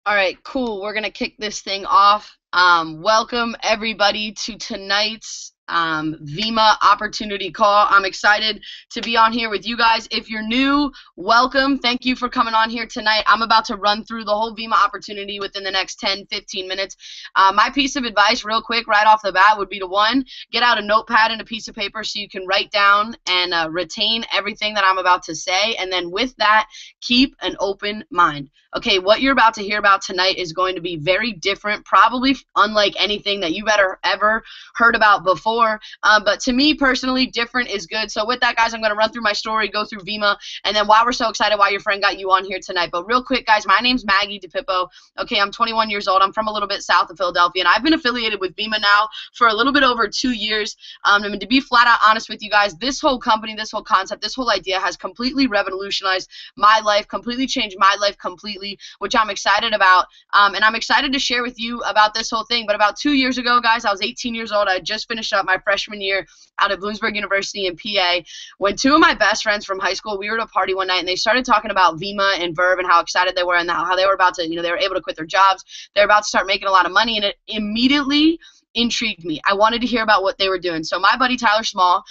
All right, cool. We're gonna kick this thing off. Welcome everybody to tonight's Vemma opportunity call. I'm excited to be on here with you guys. If you're new, welcome. Thank you for coming on here tonight. I'm about to run through the whole Vemma opportunity within the next 10, 15 minutes. My piece of advice, real quick, right off the bat, would be to one, get out a notepad and a piece of paper so you can write down and retain everything that I'm about to say. And then with that, keep an open mind. Okay, what you're about to hear about tonight is going to be very different, probably unlike anything that you've ever heard about before. But to me personally, different is good. So with that, guys, I'm going to run through my story, go through Vemma, and then why we're so excited, why your friend got you on here tonight. But real quick, guys, my name's Maggie DePippo. Okay, I'm 21 years old. I'm from a little bit south of Philadelphia, and I've been affiliated with Vemma now for a little bit over 2 years. I mean, to be flat out honest with you guys, this whole company, this whole concept, this whole idea has completely revolutionized my life, completely changed my life completely, which I'm excited about. And I'm excited to share with you about this whole thing. But about 2 years ago, guys, I was 18 years old. I had just finished up my freshman year out of Bloomsburg University in PA. When two of my best friends from high school, we were at a party one night, and they started talking about Vemma and Verb and how excited they were and how they were about to, they were able to quit their jobs. They were about to start making a lot of money, and it immediately intrigued me. I wanted to hear about what they were doing. So my buddy Tyler Small,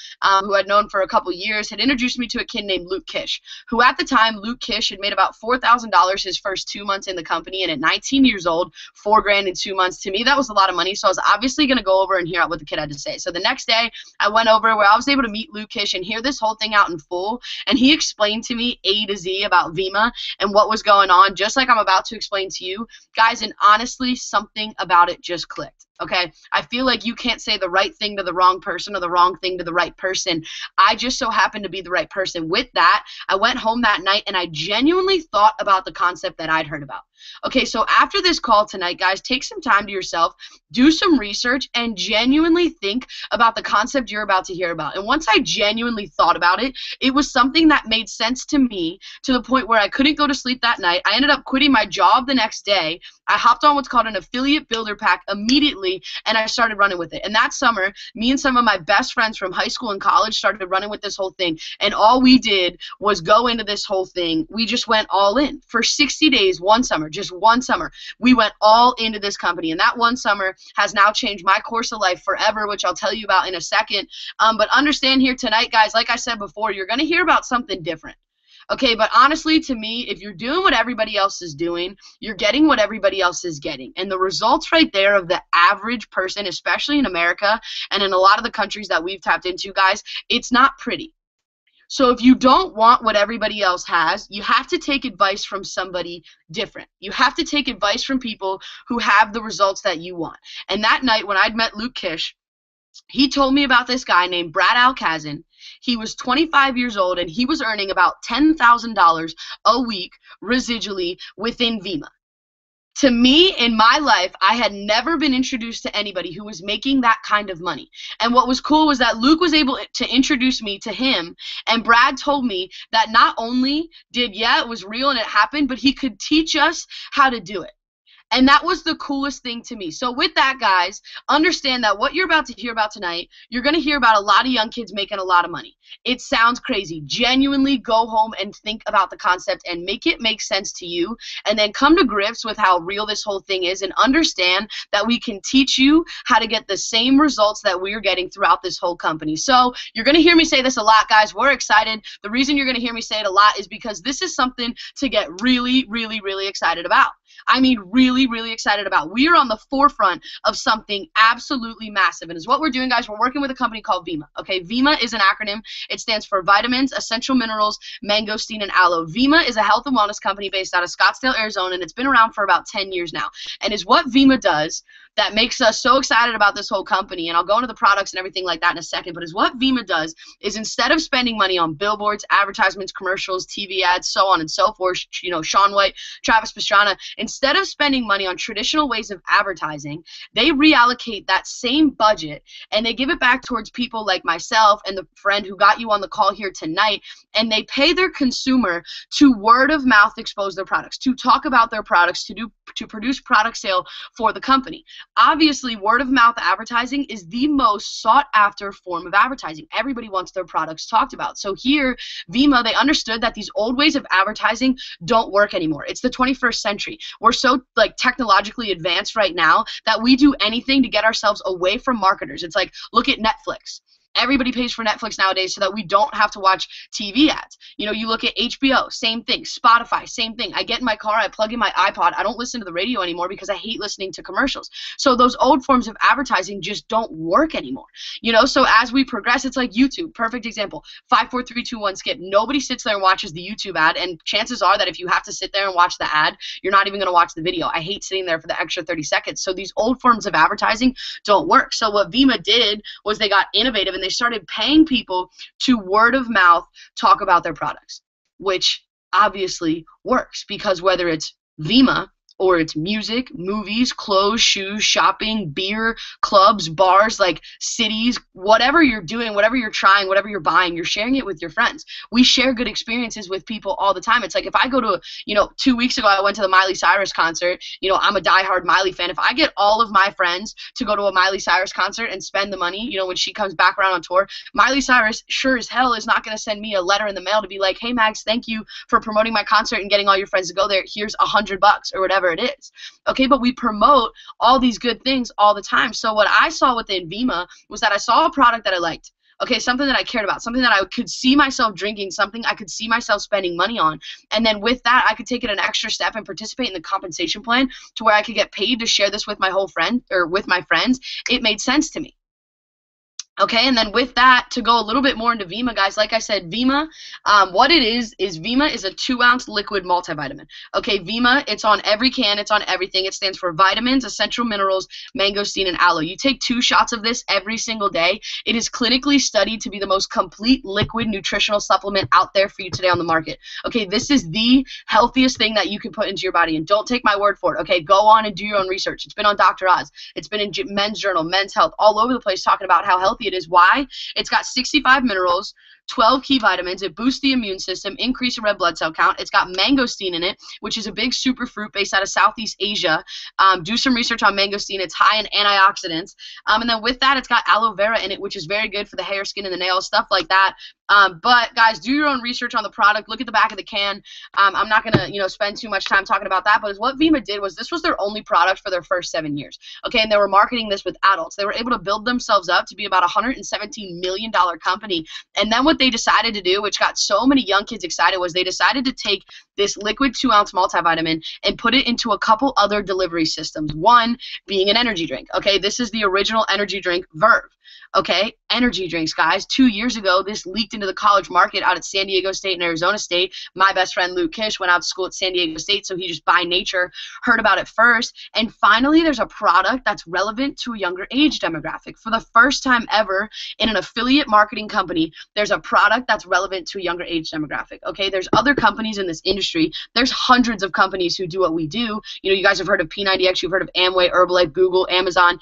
who I'd known for a couple years, had introduced me to a kid named Luke Kish, who at the time, Luke Kish had made about $4,000 his first 2 months in the company, and at 19 years old, $4,000 in 2 months. To me, that was a lot of money, so I was obviously going to go over and hear out what the kid had to say. So the next day, I went over where I was able to meet Luke Kish and hear this whole thing out in full, and he explained to me A to Z about Vemma and what was going on, just like I'm about to explain to you. Guys, and honestly, something about it just clicked. Okay, I feel like you can't say the right thing to the wrong person or the wrong thing to the right person. I just so happened to be the right person. With that, I went home that night and I genuinely thought about the concept that I'd heard about. Okay, so after this call tonight, guys, take some time to yourself, do some research, and genuinely think about the concept you're about to hear about. And once I genuinely thought about it, it was something that made sense to me to the point where I couldn't go to sleep that night. I ended up quitting my job the next day. I hopped on what's called an affiliate builder pack immediately, and I started running with it. And that summer, me and some of my best friends from high school and college started running with this whole thing. And all we did was go into this whole thing. We just went all in. For 60 days, one summer, just one summer, we went all into this company. And that one summer has now changed my course of life forever, which I'll tell you about in a second. But understand here tonight, guys, like I said before, you're going to hear about something different. Okay, but honestly, to me, if you're doing what everybody else is doing, you're getting what everybody else is getting. And the results right there of the average person, especially in America and in a lot of the countries that we've tapped into, guys, it's not pretty. So if you don't want what everybody else has, you have to take advice from somebody different. You have to take advice from people who have the results that you want. And that night when I'd met Luke Kish, he told me about this guy named Brad Alkazan. He was 25 years old, and he was earning about $10,000 a week residually within Vemma. To me, in my life, I had never been introduced to anybody who was making that kind of money. And what was cool was that Luke was able to introduce me to him, and Brad told me that not only did, it was real and it happened, but he could teach us how to do it. And that was the coolest thing to me. So with that, guys, understand that what you're about to hear about tonight, you're going to hear about a lot of young kids making a lot of money. It sounds crazy. Genuinely go home and think about the concept and make it make sense to you, and then come to grips with how real this whole thing is, and understand that we can teach you how to get the same results that we're getting throughout this whole company. So you're going to hear me say this a lot, guys. We're excited. The reason you're going to hear me say it a lot is because this is something to get really, really, really excited about. I mean, really, really excited about. We are on the forefront of something absolutely massive. And is what we're doing, guys, we're working with a company called Vemma. Okay, Vemma is an acronym. It stands for Vitamins, Essential Minerals, Mangosteen, and Aloe. Vemma is a health and wellness company based out of Scottsdale, Arizona, and it's been around for about 10 years now. And is what Vemma does that makes us so excited about this whole company, and I'll go into the products and everything like that in a second, but is what Vemma does is, instead of spending money on billboards, advertisements, commercials, TV ads, so on and so forth, Shaun White, Travis Pastrana, instead of spending money on traditional ways of advertising, they reallocate that same budget and they give it back towards people like myself and the friend who got you on the call here tonight, and they pay their consumer to word of mouth expose their products, to talk about their products, to produce product sale for the company. Obviously, word of mouth advertising is the most sought after form of advertising. Everybody wants their products talked about. So here, Vemma, they understood that these old ways of advertising don't work anymore. It's the 21st century. We're so like technologically advanced right now that we do anything to get ourselves away from marketers. It's like, look at Netflix. Everybody pays for Netflix nowadays so that we don't have to watch TV ads. You know, you look at HBO, same thing. Spotify, same thing. I get in my car, I plug in my iPod. I don't listen to the radio anymore because I hate listening to commercials. So those old forms of advertising just don't work anymore. You know, so as we progress, it's like YouTube. Perfect example. 5, 4, 3, 2, 1, skip. Nobody sits there and watches the YouTube ad, and chances are that if you have to sit there and watch the ad, you're not even going to watch the video. I hate sitting there for the extra 30 seconds. So these old forms of advertising don't work. So what Vemma did was they got innovative and they started paying people to word of mouth talk about their products, which obviously works because whether it's Vemma or it's music, movies, clothes, shoes, shopping, beer, clubs, bars, like cities, whatever you're doing, whatever you're trying, whatever you're buying, you're sharing it with your friends. We share good experiences with people all the time. It's like if I go to, 2 weeks ago I went to the Miley Cyrus concert. I'm a diehard Miley fan. If I get all of my friends to go to a Miley Cyrus concert and spend the money, when she comes back around on tour, Miley Cyrus sure as hell is not going to send me a letter in the mail to be like, hey Max, thank you for promoting my concert and getting all your friends to go there. Here's $100 or whatever it is. Okay, but we promote all these good things all the time. So what I saw within Vemma was that I saw a product that I liked. Okay, something that I cared about, something that I could see myself drinking, something I could see myself spending money on. And then with that, I could take it an extra step and participate in the compensation plan to where I could get paid to share this with my with my friends. It made sense to me. Okay, and then with that, to go a little bit more into Vemma, guys, like I said, Vemma, what it is Vemma is a 2-ounce liquid multivitamin. Okay, Vemma, it's on every can, it's on everything. It stands for vitamins, essential minerals, mangosteen, and aloe. You take 2 shots of this every single day. It is clinically studied to be the most complete liquid nutritional supplement out there for you today on the market. Okay, this is the healthiest thing that you can put into your body, and don't take my word for it. Okay, go on and do your own research. It's been on Dr. Oz. It's been in Men's Journal, Men's Health, all over the place talking about how healthy it is. Why? It's got 65 minerals, 12 key vitamins. It boosts the immune system, increase the red blood cell count. It's got mangosteen in it, which is a big superfruit based out of Southeast Asia. Do some research on mangosteen. It's high in antioxidants. And then with that, it's got aloe vera in it, which is very good for the hair, skin, and the nails, stuff like that. But guys, do your own research on the product. Look at the back of the can. I'm not gonna, spend too much time talking about that. But what Vemma did was this was their only product for their first 7 years. Okay, and they were marketing this with adults. They were able to build themselves up to be about a $117 million company. And then what they decided to do, which got so many young kids excited, was they decided to take this liquid 2-ounce multivitamin and put it into a couple other delivery systems. One being an energy drink. Okay, this is the original energy drink, Verve. Okay, energy drinks, guys. 2 years ago, this leaked into the college market out at San Diego State and Arizona State. My best friend, Luke Kish, went out to school at San Diego State, so he just by nature heard about it first. And finally, there's a product that's relevant to a younger age demographic. For the first time ever in an affiliate marketing company, there's a product that's relevant to a younger age demographic. Okay, there's other companies in this industry. There's hundreds of companies who do what we do. You guys have heard of P90X, you've heard of Amway, Herbalife, Google, Amazon,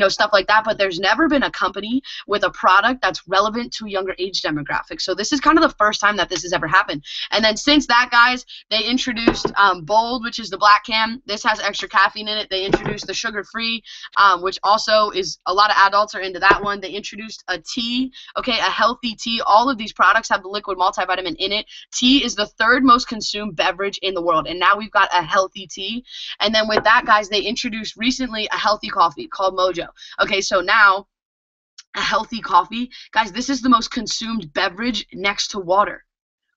stuff like that. But there's never been a company with a product that's relevant to a younger age demographic. So this is kind of the first time that this has ever happened. And then since that, guys, they introduced Bold, which is the black can. This has extra caffeine in it. They introduced the sugar-free, which also is a lot of adults are into that one. They introduced a tea, okay, a healthy tea. All of these products have the liquid multivitamin in it. Tea is the 3rd most consumed beverage in the world, and now we've got a healthy tea. And then with that, guys, they introduced recently a healthy coffee called Mojo. Okay, so now a healthy coffee, guys, this is the most consumed beverage next to water.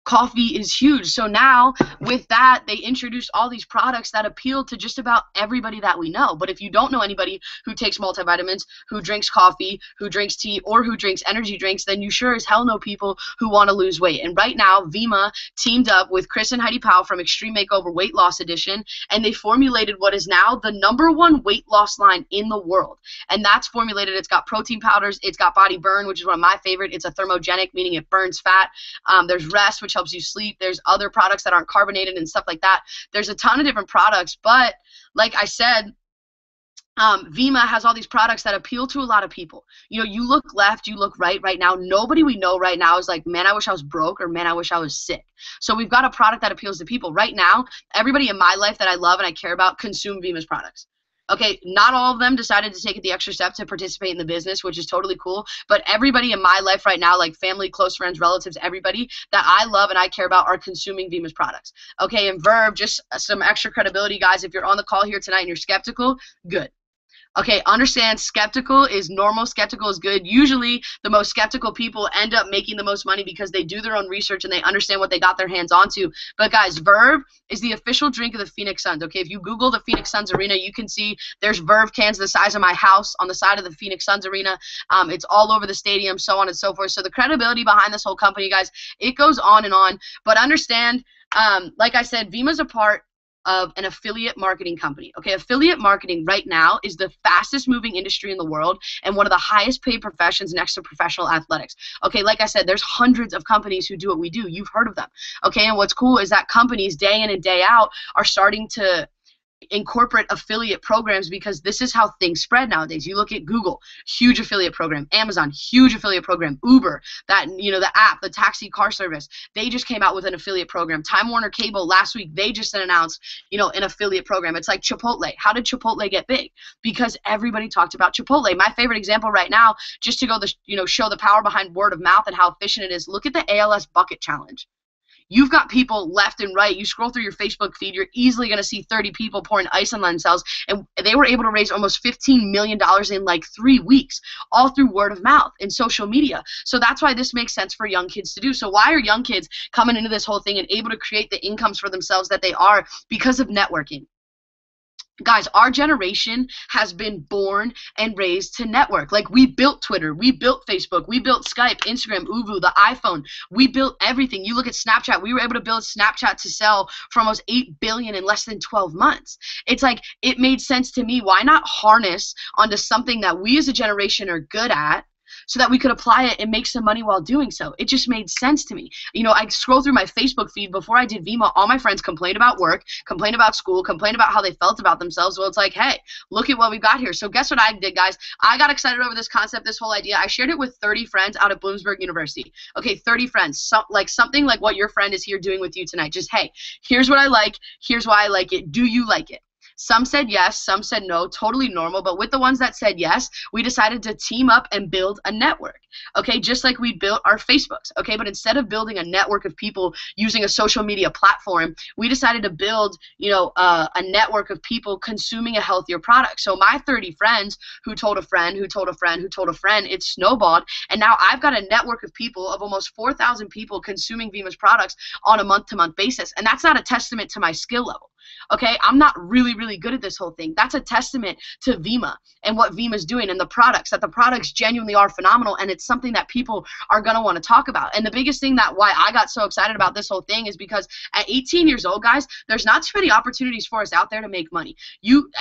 Coffee is huge. So now with that, they introduced all these products that appeal to just about everybody that we know. But if you don't know anybody who takes multivitamins, who drinks coffee, who drinks tea, or who drinks energy drinks, then you sure as hell know people who want to lose weight. And right now, Vemma teamed up with Chris and Heidi Powell from Extreme Makeover Weight Loss Edition, and they formulated what is now the #1 weight loss line in the world. And that's formulated, it's got protein powders, it's got Body Burn, which is one of my favorite. It's a thermogenic, meaning it burns fat. There's Rest, which helps you sleep. There's other products that aren't carbonated and stuff like that. There's a ton of different products, but like I said, Vemma has all these products that appeal to a lot of people. You look left, you look right now. Nobody we know right now is like, man, I wish I was broke, or man, I wish I was sick. So we've got a product that appeals to people. Right now, everybody in my life that I love and I care about consume Vemma's products. Okay, not all of them decided to take the extra step to participate in the business, which is totally cool. But everybody in my life right now, like family, close friends, relatives, everybody that I love and I care about are consuming Vemma's products. Okay, and Verve, just some extra credibility, guys. If you're on the call here tonight and you're skeptical, good. Okay, understand skeptical is normal, skeptical is good. Usually the most skeptical people end up making the most money because they do their own research and they understand what they got their hands onto. But guys, Verve is the official drink of the Phoenix Suns. Okay, if you Google the Phoenix Suns arena, you can see there's Verve cans the size of my house on the side of the Phoenix Suns arena. It's all over the stadium, so on and so forth. So the credibility behind this whole company, guys, it goes on and on. But understand, like I said, Vemma's a part of an affiliate marketing company. Okay, affiliate marketing right now is the fastest moving industry in the world and one of the highest paid professions next to professional athletics. Okay, like I said, there's hundreds of companies who do what we do. You've heard of them. Okay, and what's cool is that companies day in and day out are starting to incorporate affiliate programs because this is how things spread nowadays. You look at Google, huge affiliate program, Amazon, huge affiliate program, Uber, that, you know, the app, the taxi car service, they just came out with an affiliate program. Time Warner Cable last week, they just announced, you know, an affiliate program. It's like Chipotle. How did Chipotle get big? Because everybody talked about Chipotle. My favorite example right now, just to go show the power behind word of mouth and how efficient it is, look at the ALS bucket challenge. You've got people left and right. You scroll through your Facebook feed, you're easily going to see 30 people pouring ice on themselves, and they were able to raise almost $15 million in like 3 weeks, all through word of mouth and social media. So that's why this makes sense for young kids to do. So why are young kids coming into this whole thing and able to create the incomes for themselves that they are? Because of networking. Guys, our generation has been born and raised to network. Like, we built Twitter, we built Facebook, we built Skype, Instagram, Uvu, the iPhone. We built everything. You look at Snapchat. We were able to build Snapchat to sell for almost $8 billion in less than 12 months. It's like, it made sense to me. Why not harness onto something that we as a generation are good at, so that we could apply it and make some money while doing so? It just made sense to me. You know, I scroll through my Facebook feed before I did Vemma. All my friends complained about work, complained about school, complained about how they felt about themselves. Well, it's like, hey, look at what we've got here. So guess what I did, guys? I got excited over this concept, this whole idea. I shared it with 30 friends out of Bloomsburg University. Okay, 30 friends. Something like what your friend is here doing with you tonight. Just, hey, here's what I like. Here's why I like it. Do you like it? Some said yes, some said no, totally normal. But with the ones that said yes, we decided to team up and build a network. Okay, just like we built our Facebooks. Okay, but instead of building a network of people using a social media platform, we decided to build, you know, a network of people consuming a healthier product. So my 30 friends who told a friend, who told a friend, who told a friend, it snowballed. And now I've got a network of people, of almost 4,000 people consuming Vemma's products on a month-to-month basis. And that's not a testament to my skill level. Okay, I'm not really good at this whole thing. That's a testament to Vemma and what Vemma's doing and the products, that the products genuinely are phenomenal, and it's something that people are going to want to talk about. And the biggest thing that why I got so excited about this whole thing is because at 18 years old, guys, there's not too many opportunities for us out there to make money.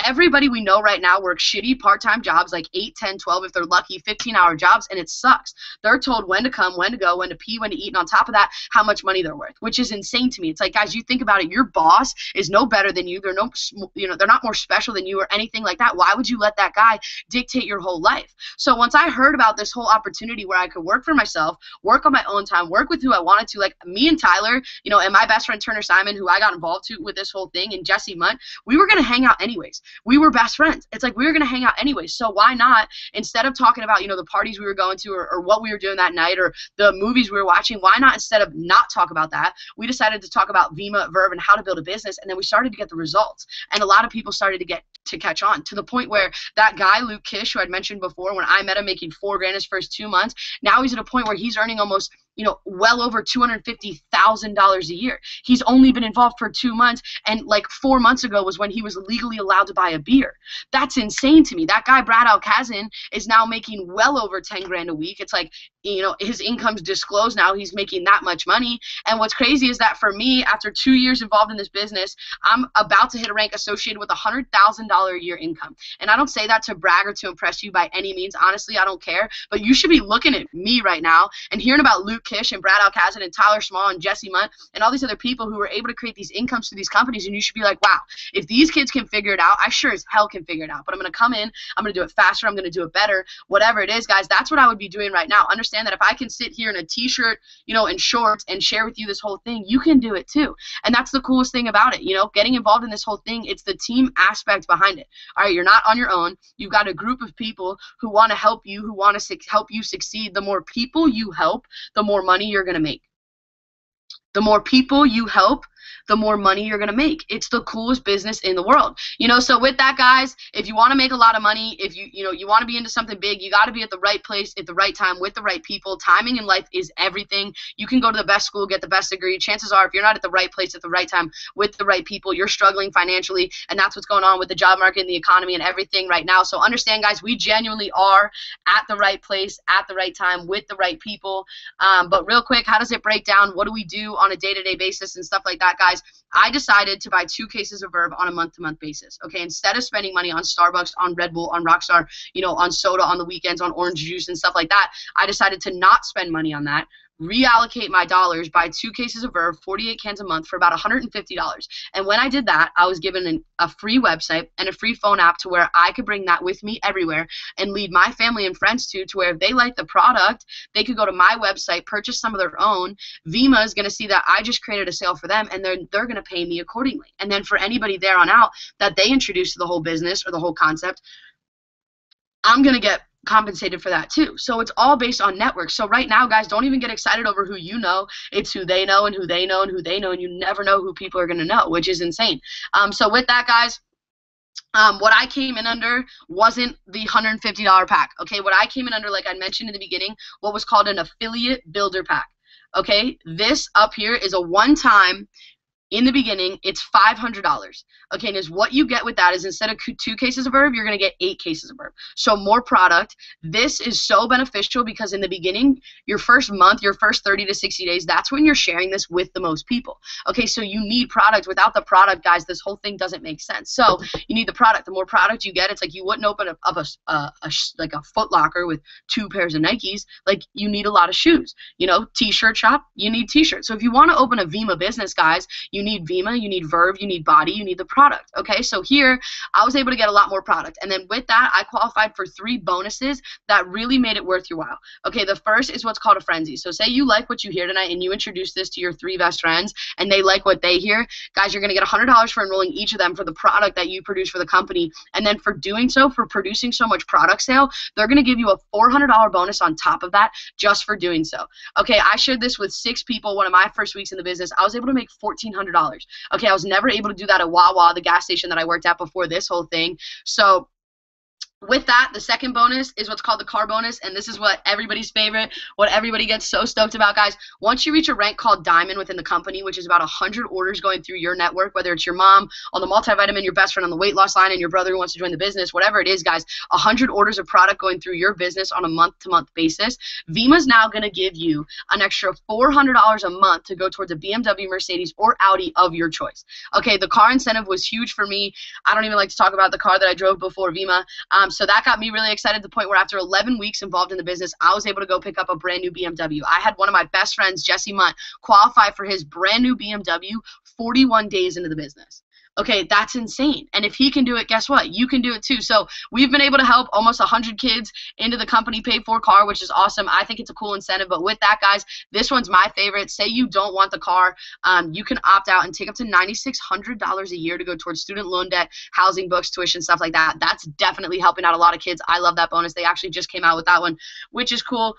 Everybody we know right now works shitty part-time jobs, like 8, 10, 12, if they're lucky, 15-hour jobs, and it sucks. They're told when to come, when to go, when to pee, when to eat, and on top of that, how much money they're worth, which is insane to me. It's like, guys, you think about it, your boss is no better than you. They're they're not more special than you or anything like that. Why would you let that guy dictate your whole life? So once I heard about this whole opportunity where I could work for myself, work on my own time, work with who I wanted to, like me and Tyler, you know, and my best friend Turner Simon, who I got involved with this whole thing, and Jesse Munt, we were going to hang out anyways. We were best friends. It's like we were going to hang out anyways. So why not, instead of talking about, you know, the parties we were going to or what we were doing that night or the movies we were watching, why not, instead of not talk about that, we decided to talk about Vemma, Verve, and how to build a business, and then we started to get the results. And a lot of people started to catch on, to the point where that guy, Luke Kish, who I'd mentioned before, when I met him making $4 grand his first 2 months, now he's at a point where he's earning almost, you know, well over $250,000 a year. He's only been involved for 2 months, and like 4 months ago was when he was legally allowed to buy a beer. That's insane to me. That guy, Brad Alkazin, is now making well over 10 grand a week. It's like, you know, his income's disclosed now. He's making that much money. And what's crazy is that for me, after 2 years involved in this business, I'm about to hit a rank associated with a $100,000 a year income. And I don't say that to brag or to impress you by any means. Honestly, I don't care. But you should be looking at me right now and hearing about Luke Kish and Brad Alcazar and Tyler Small and Jesse Munt and all these other people who were able to create these incomes through these companies, and you should be like, wow, if these kids can figure it out, I sure as hell can figure it out. But I'm going to come in, I'm going to do it faster, I'm going to do it better, whatever it is, guys. That's what I would be doing right now. Understand that if I can sit here in a t-shirt, you know, and shorts and share with you this whole thing, you can do it too. And that's the coolest thing about it, you know, getting involved in this whole thing. It's the team aspect behind it. All right, you're not on your own. You've got a group of people who want to help you, who want to help you succeed. The more people you help, the more money you're going to make. The more people you help, the more money you're going to make. It's the coolest business in the world. You know, so with that, guys, if you want to make a lot of money, if you want to be into something big, you got to be at the right place at the right time with the right people. Timing in life is everything. You can go to the best school, get the best degree. Chances are, if you're not at the right place at the right time with the right people, you're struggling financially, and that's what's going on with the job market and the economy and everything right now. So understand, guys, we genuinely are at the right place at the right time with the right people. But real quick, how does it break down? What do we do on a day-to-day basis and stuff like that, guys? I decided to buy 2 cases of Verb on a month-to-month basis, okay? Instead of spending money on Starbucks, on Red Bull, on Rockstar, you know, on soda on the weekends, on orange juice and stuff like that, I decided to not spend money on that, reallocate my dollars, buy 2 cases of Verb, 48 cans a month for about $150. And when I did that, I was given a free website and a free phone app to where I could bring that with me everywhere and lead my family and friends to where if they like the product, they could go to my website, purchase some of their own. Vemma is going to see that I just created a sale for them, and they're going to pay me accordingly. And then for anybody there on out that they introduce to the whole business or the whole concept, I'm going to get compensated for that too. So it's all based on networks. So right now, guys, don't even get excited over who you know. It's who they know and who they know and who they know, and you never know who people are going to know, which is insane. So with that, guys, what I came in under wasn't the $150 pack. Okay, what I came in under, like I mentioned in the beginning, what was called an affiliate builder pack. Okay, this up here is a one-time. In the beginning, it's $500. Okay, and is what you get with that is instead of 2 cases of Verb, you're going to get 8 cases of Verb. So more product. This is so beneficial because in the beginning, your first month, your first 30 to 60 days, that's when you're sharing this with the most people. Okay, so you need product. Without the product, guys, this whole thing doesn't make sense. So you need the product. The more product you get, it's like you wouldn't open up like a Foot Locker with 2 pairs of Nikes. Like you need a lot of shoes. You know, t-shirt shop, you need t-shirts. So if you want to open a Vemma business, guys, you need Vemma, you need Verb, you need Body, you need the product. Okay, so here I was able to get a lot more product, and then with that I qualified for 3 bonuses that really made it worth your while. Okay, the first is what's called a frenzy. So say you like what you hear tonight and you introduce this to your 3 best friends and they like what they hear, guys, you're going to get $100 for enrolling each of them for the product that you produce for the company, and then for doing so, for producing so much product sale, they're going to give you a $400 bonus on top of that just for doing so. Okay, I shared this with 6 people one of my first weeks in the business. I was able to make $1,400. Okay, I was never able to do that at Wawa, the gas station that I worked at before this whole thing. So with that, the second bonus is what's called the car bonus, and this is what everybody's favorite, what everybody gets so stoked about, guys. Once you reach a rank called Diamond within the company, which is about 100 orders going through your network, whether it's your mom on the multivitamin, your best friend on the weight loss line, and your brother who wants to join the business, whatever it is, guys, 100 orders of product going through your business on a month-to-month basis, Vemma's now going to give you an extra $400 a month to go towards a BMW, Mercedes, or Audi of your choice. Okay, the car incentive was huge for me. I don't even like to talk about the car that I drove before Vemma. So that got me really excited to the point where after 11 weeks involved in the business, I was able to go pick up a brand new BMW. I had one of my best friends, Jesse Munt, qualify for his brand new BMW 41 days into the business. Okay, that's insane. And if he can do it, guess what? You can do it too. So we've been able to help almost 100 kids into the company paid for car, which is awesome. I think it's a cool incentive. But with that, guys, this one's my favorite. Say you don't want the car, you can opt out and take up to $9,600 a year to go towards student loan debt, housing, books, tuition, stuff like that. That's definitely helping out a lot of kids. I love that bonus. They actually just came out with that one, which is cool.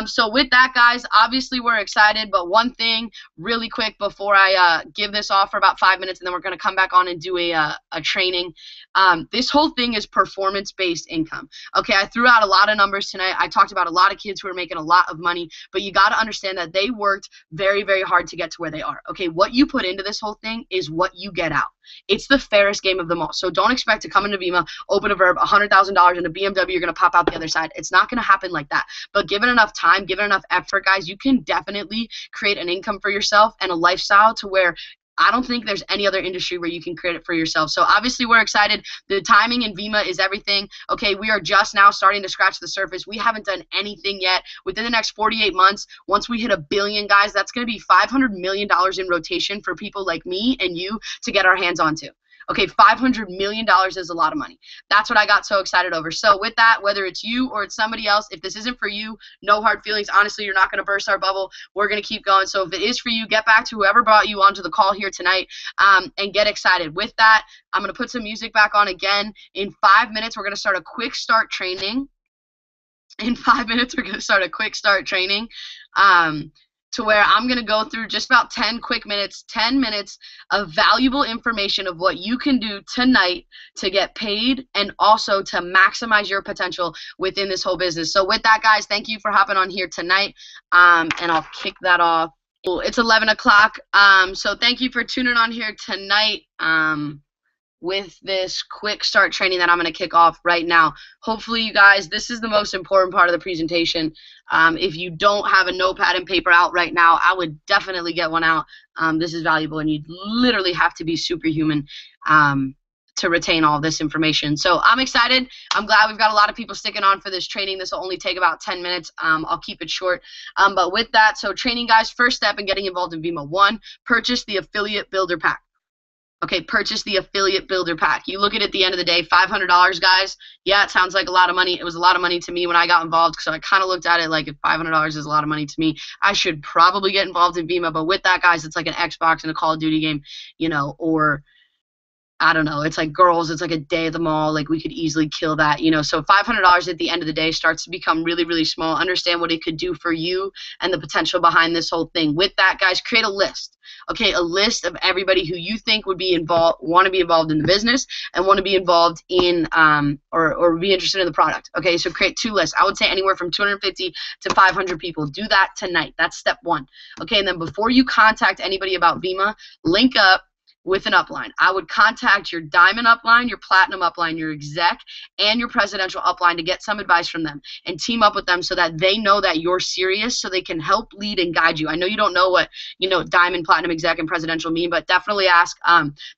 So with that, guys, obviously we're excited. But one thing really quick before I give this off for about 5 minutes, and then we're going to come back on and do a training. This whole thing is performance-based income. Okay, I threw out a lot of numbers tonight. I talked about a lot of kids who are making a lot of money, but you got to understand that they worked very, very hard to get to where they are. Okay, what you put into this whole thing is what you get out. It's the fairest game of them all. So don't expect to come into Vemma, open a Verb, $100,000 in a BMW, you're going to pop out the other side. It's not going to happen like that. But given enough time, given enough effort, guys, you can definitely create an income for yourself and a lifestyle to where I don't think there's any other industry where you can create it for yourself. So obviously we're excited. The timing in Vemma is everything. Okay, we are just now starting to scratch the surface. We haven't done anything yet. Within the next 48 months, once we hit 1 billion, guys, that's going to be $500 million in rotation for people like me and you to get our hands onto. Okay, $500 million is a lot of money. That's what I got so excited over. So with that, whether it's you or it's somebody else, if this isn't for you, no hard feelings. Honestly, you're not going to burst our bubble. We're going to keep going. So if it is for you, get back to whoever brought you onto the call here tonight and get excited. With that, I'm going to put some music back on again. In 5 minutes, we're going to start a quick start training. In 5 minutes, we're going to start a quick start training. To where I'm going to go through just about 10 minutes of valuable information of what you can do tonight to get paid and also to maximize your potential within this whole business. So with that, guys, thank you for hopping on here tonight, and I'll kick that off. It's 11 o'clock, so thank you for tuning on here tonight with this quick start training that I'm going to kick off right now. Hopefully, you guys, this is the most important part of the presentation. If you don't have a notepad and paper out right now, I would definitely get one out. This is valuable, and you literally have to be superhuman to retain all this information. So I'm excited. I'm glad we've got a lot of people sticking on for this training. This will only take about 10 minutes. I'll keep it short. But with that, so training, guys, first step in getting involved in Vemma. 1, purchase the Affiliate Builder Pack. Okay, purchase the Affiliate Builder Pack. You look at it at the end of the day, $500, guys. Yeah, it sounds like a lot of money. It was a lot of money to me when I got involved, so I kind of looked at it like if $500 is a lot of money to me, I should probably get involved in Vemma. But with that, guys, it's like an Xbox and a Call of Duty game, you know, or I don't know, it's like girls, it's like a day at the mall, like we could easily kill that, you know. So $500 at the end of the day starts to become really, really small. Understand what it could do for you and the potential behind this whole thing. With that, guys, create a list. Okay, a list of everybody who you think would be involved, want to be involved in the business and want to be involved in or be interested in the product. Okay, so create 2 lists. I would say anywhere from 250 to 500 people. Do that tonight. That's step 1. Okay, and then before you contact anybody about Vemma, link up with an upline. I would contact your diamond upline, your platinum upline, your exec, and your presidential upline to get some advice from them and team up with them so that they know that you're serious so they can help lead and guide you. I know you don't know what, you know, diamond, platinum, exec, and presidential mean, but definitely ask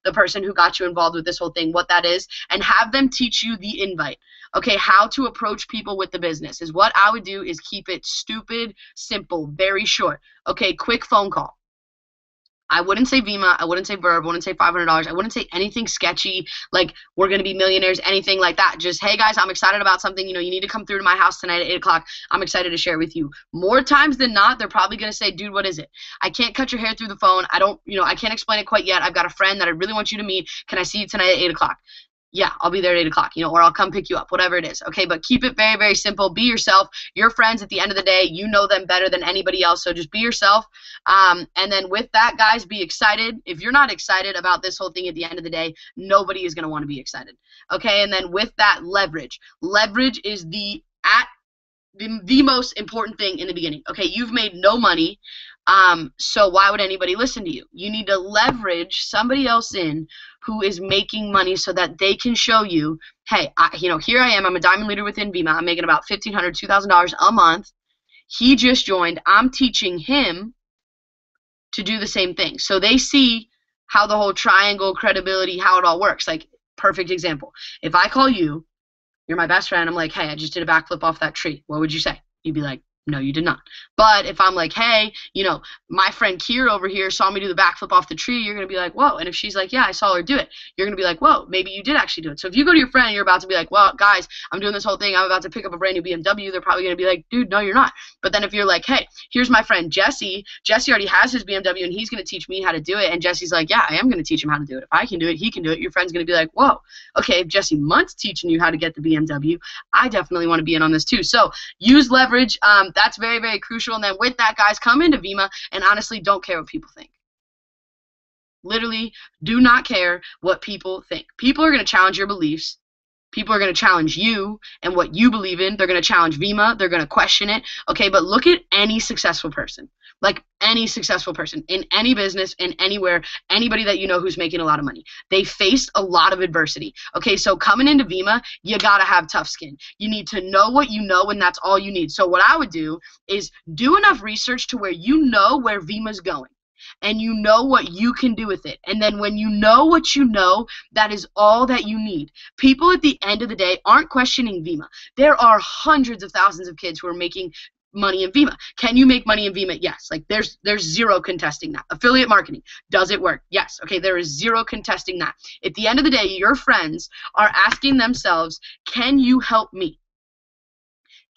the person who got you involved with this whole thing what that is and have them teach you the invite. Okay, how to approach people with the business is what I would do is keep it stupid, simple, very short. Okay, quick phone call. I wouldn't say Vemma, I wouldn't say Verb, I wouldn't say $500, I wouldn't say anything sketchy, like we're going to be millionaires, anything like that. Just, hey guys, I'm excited about something, you know, you need to come through to my house tonight at 8 o'clock, I'm excited to share with you. More times than not, they're probably going to say, dude, what is it? I can't cut your hair through the phone, I don't, you know, I can't explain it quite yet, I've got a friend that I really want you to meet, can I see you tonight at 8 o'clock? Yeah, I'll be there at 8 o'clock, you know, or I'll come pick you up, whatever it is, okay? But keep it very, very simple. Be yourself. Your friends, at the end of the day, you know them better than anybody else, so just be yourself. And then with that, guys, be excited. If you're not excited about this whole thing at the end of the day, nobody is going to want to be excited, okay? And then with that, leverage. Leverage is the most important thing in the beginning, okay? You've made no money, so why would anybody listen to you? You need to leverage somebody else in who is making money so that they can show you, hey, you know, here I am. I'm a diamond leader within Vemma. I'm making about $1,500, $2,000 a month. He just joined. I'm teaching him to do the same thing. So they see how the whole triangle credibility, how it all works. Like, perfect example. If I call you, you're my best friend, I'm like, hey, I just did a backflip off that tree. What would you say? You'd be like, no, you did not. But if I'm like, hey, you know, my friend Kier over here saw me do the backflip off the tree, you're going to be like, whoa. And if she's like, yeah, I saw her do it, you're going to be like, whoa, maybe you did actually do it. So if you go to your friend and you're about to be like, well, guys, I'm doing this whole thing, I'm about to pick up a brand new BMW, they're probably going to be like, dude, no, you're not. But then if you're like, hey, here's my friend Jesse already has his BMW and he's going to teach me how to do it. And Jesse's like, yeah, I am going to teach him how to do it. If I can do it, he can do it. Your friend's going to be like, whoa, okay, if Jesse Munt's teaching you how to get the BMW, I definitely want to be in on this too. So use leverage. That's very, very crucial. And then with that, guys, come into Vemma and honestly don't care what people think. Literally, do not care what people think. People are going to challenge your beliefs. People are going to challenge you and what you believe in. They're going to challenge Vemma. They're going to question it. Okay, but look at any successful person. Like any successful person in any business, in anywhere, anybody that you know who's making a lot of money. They faced a lot of adversity. Okay, so coming into Vemma, you got to have tough skin. You need to know what you know, and that's all you need. So what I would do is do enough research to where you know where Vemma's going. and you know what you can do with it. And then when you know what you know, that is all that you need. People at the end of the day aren't questioning Vemma. There are hundreds of thousands of kids who are making money in Vemma. Can you make money in Vemma? Yes. Like there's zero contesting that. Affiliate marketing, does it work? Yes. Okay, there is zero contesting that. At the end of the day, your friends are asking themselves, can you help me?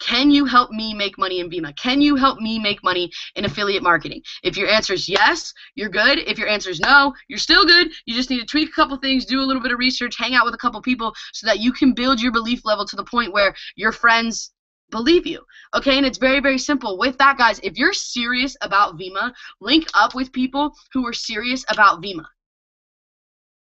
Can you help me make money in Vemma? Can you help me make money in affiliate marketing? If your answer is yes, you're good. If your answer is no, you're still good. You just need to tweak a couple things, do a little bit of research, hang out with a couple people so that you can build your belief level to the point where your friends believe you. Okay, and it's very, very simple. With that, guys, if you're serious about Vemma, link up with people who are serious about Vemma.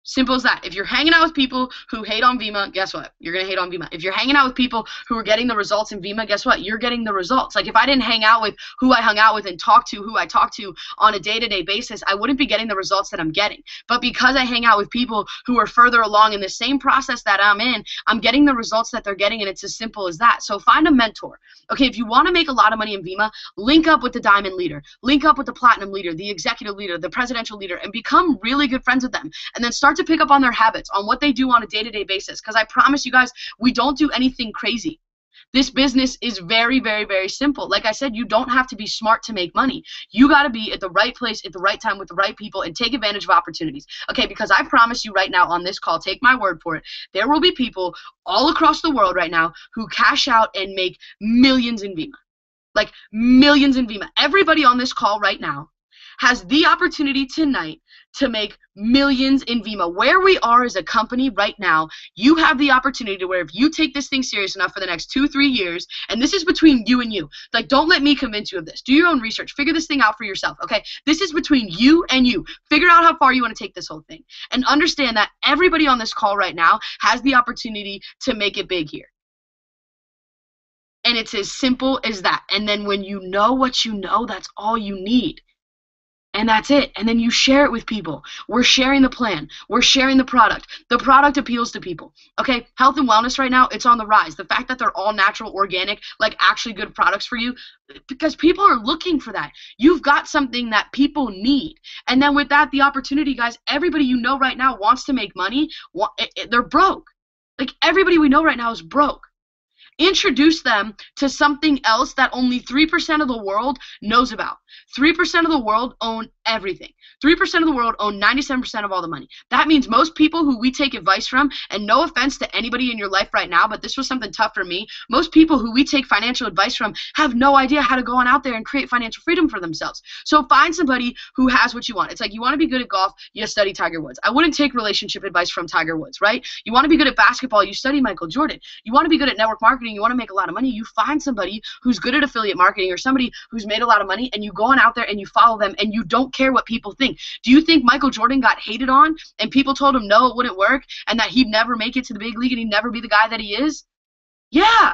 Simple as that. If you're hanging out with people who hate on Vemma, guess what? You're going to hate on Vemma. If you're hanging out with people who are getting the results in Vemma, guess what? You're getting the results. Like if I didn't hang out with who I hung out with and talk to who I talk to on a day-to-day basis, I wouldn't be getting the results that I'm getting. But because I hang out with people who are further along in the same process that I'm in, I'm getting the results that they're getting, and it's as simple as that. So find a mentor. Okay, if you want to make a lot of money in Vemma, link up with the diamond leader, link up with the platinum leader, the executive leader, the presidential leader, and become really good friends with them. And then start to pick up on their habits, on what they do on a day-to-day basis. Because I promise you guys, we don't do anything crazy. This business is very, very, very simple. Like I said, you don't have to be smart to make money. You got to be at the right place at the right time with the right people and take advantage of opportunities. Okay, because I promise you right now on this call, take my word for it, there will be people all across the world right now who cash out and make millions in Vemma. Like millions in Vemma. Everybody on this call right now has the opportunity tonight to make millions in Vemma. Where we are as a company right now, you have the opportunity to where if you take this thing serious enough for the next 2-3 years, and this is between you and you, like don't let me convince you of this. Do your own research. Figure this thing out for yourself, okay? This is between you and you. Figure out how far you want to take this whole thing. And understand that everybody on this call right now has the opportunity to make it big here. And it's as simple as that. And then when you know what you know, that's all you need. And that's it. And then you share it with people. We're sharing the plan. We're sharing the product. The product appeals to people. Okay, health and wellness right now, it's on the rise. The fact that they're all natural, organic, like actually good products for you, because people are looking for that. You've got something that people need. And then with that, the opportunity, guys, everybody you know right now wants to make money. They're broke. Like everybody we know right now is broke. Introduce them to something else that only 3% of the world knows about. 3% of the world own everything. 3% of the world own 97% of all the money. That means most people who we take advice from, and no offense to anybody in your life right now, but this was something tough for me, most people who we take financial advice from have no idea how to go on out there and create financial freedom for themselves. So find somebody who has what you want. It's like you want to be good at golf, you study Tiger Woods. I wouldn't take relationship advice from Tiger Woods, right? You want to be good at basketball, you study Michael Jordan. You want to be good at network marketing, you want to make a lot of money, you find somebody who's good at affiliate marketing or somebody who's made a lot of money, and you go on out there and you follow them, and you don't care what people think. Do you think Michael Jordan got hated on and people told him no, it wouldn't work, and that he'd never make it to the big league and he'd never be the guy that he is? Yeah,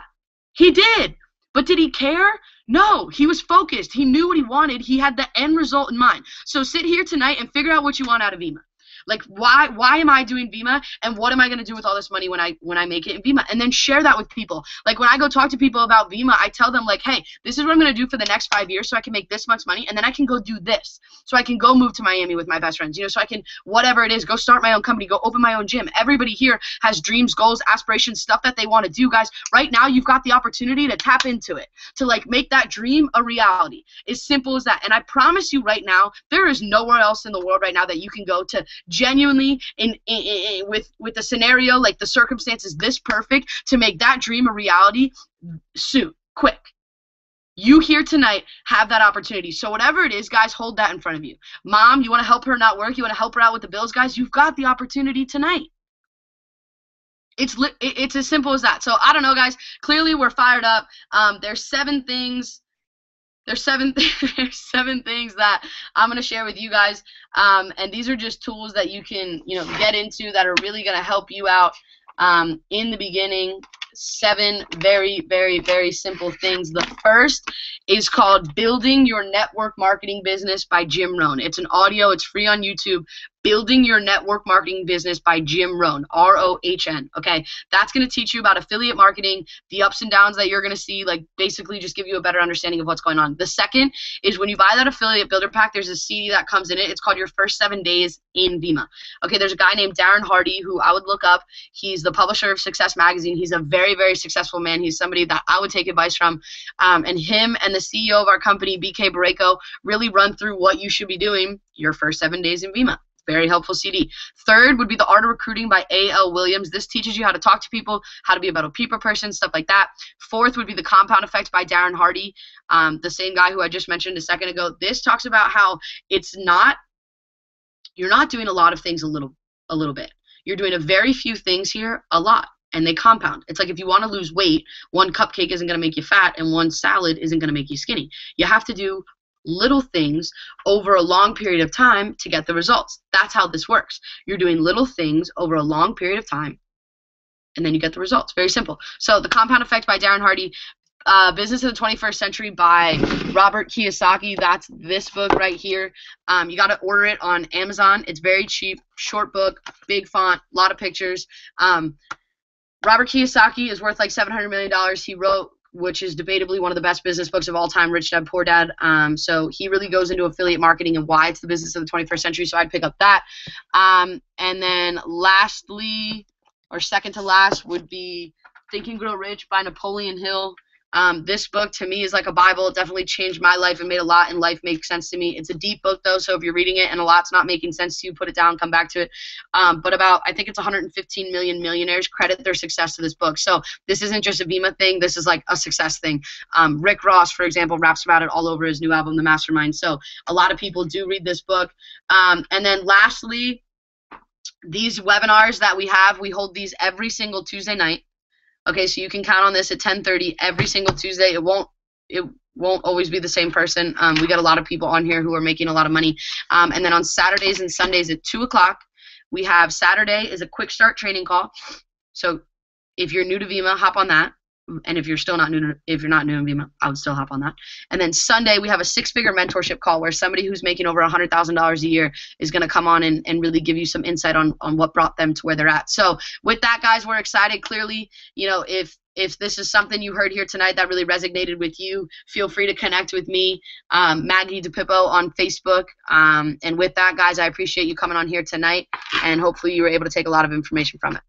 he did. But did he care? No, he was focused. He knew what he wanted. He had the end result in mind. So sit here tonight and figure out what you want out of Vemma. Like, why am I doing Vemma, and what am I going to do with all this money when I make it in Vemma? And then share that with people. Like, when I go talk to people about Vemma, I tell them, like, hey, this is what I'm going to do for the next 5 years so I can make this much money, and then I can go do this. So I can go move to Miami with my best friends, you know, so I can, whatever it is, go start my own company, go open my own gym. Everybody here has dreams, goals, aspirations, stuff that they want to do, guys. Right now, you've got the opportunity to tap into it, to, like, make that dream a reality. As simple as that. And I promise you right now, there is nowhere else in the world right now that you can go to genuinely with a scenario like the circumstances this perfect to make that dream a reality soon, quick. You here tonight have that opportunity. So whatever it is, guys, hold that in front of you. Mom, you want to help her not work? You want to help her out with the bills, guys? You've got the opportunity tonight. It's as simple as that. So I don't know, guys. Clearly we're fired up. There's seven things that I'm going to share with you guys, and these are just tools that you can, you know, get into that are really going to help you out in the beginning. 7 very, very, very simple things. The first is called Building Your Network Marketing Business by Jim Rohn. It's an audio. It's free on YouTube. Building Your Network Marketing Business by Jim Rohn, R-O-H-N. Okay, that's going to teach you about affiliate marketing, the ups and downs that you're going to see, like basically just give you a better understanding of what's going on. The second is when you buy that affiliate builder pack, there's a CD that comes in it. It's called Your First 7 Days in Vemma. Okay, there's a guy named Darren Hardy who I would look up. He's the publisher of Success Magazine. He's a very, very successful man. He's somebody that I would take advice from. And him and the CEO of our company, BK Barreco, really run through what you should be doing your first 7 days in Vemma. Very helpful CD. Third would be The Art of Recruiting by A.L. Williams. This teaches you how to talk to people, how to be a better people person, stuff like that. Fourth would be The Compound Effect by Darren Hardy, the same guy who I just mentioned a second ago. This talks about how you're not doing a lot of things a little bit. You're doing a very few things here a lot, and they compound. It's like if you want to lose weight, one cupcake isn't going to make you fat, and one salad isn't going to make you skinny. You have to do little things over a long period of time to get the results. That's how this works. You're doing little things over a long period of time, and then you get the results. Very simple. So The Compound Effect by Darren Hardy, Business of the 21st Century by Robert Kiyosaki. That's this book right here. You got to order it on Amazon. It's very cheap, short book, big font, a lot of pictures. Robert Kiyosaki is worth like $700 million. He wrote, which is debatably one of the best business books of all time, Rich Dad, Poor Dad. So he really goes into affiliate marketing and why it's the business of the 21st century, so I'd pick up that. And then lastly, or second to last, would be Think and Grow Rich by Napoleon Hill. This book, to me, is like a Bible. It definitely changed my life and made a lot in life make sense to me. It's a deep book, though, so if you're reading it and a lot's not making sense to you, put it down, come back to it. But I think it's 115 million millionaires credit their success to this book. So this isn't just a Vemma thing. This is like a success thing. Rick Ross, for example, raps about it all over his new album, The Mastermind. So a lot of people do read this book. And then lastly, these webinars that we have, we hold these every single Tuesday night. Okay, so you can count on this at 10:30 every single Tuesday. It won't always be the same person. We got a lot of people on here who are making a lot of money. And then on Saturdays and Sundays at 2 o'clock, we have Saturday is a quick start training call. So if you're new to Vemma, hop on that. And if you're not new to Vemma, I would still hop on that. And then Sunday, we have a 6-figure mentorship call where somebody who's making over $100,000 a year is going to come on and really give you some insight on what brought them to where they're at. So with that, guys, we're excited. Clearly, you know, if this is something you heard here tonight that really resonated with you, feel free to connect with me, Maggie DePippo on Facebook. And with that, guys, I appreciate you coming on here tonight, and hopefully you were able to take a lot of information from it.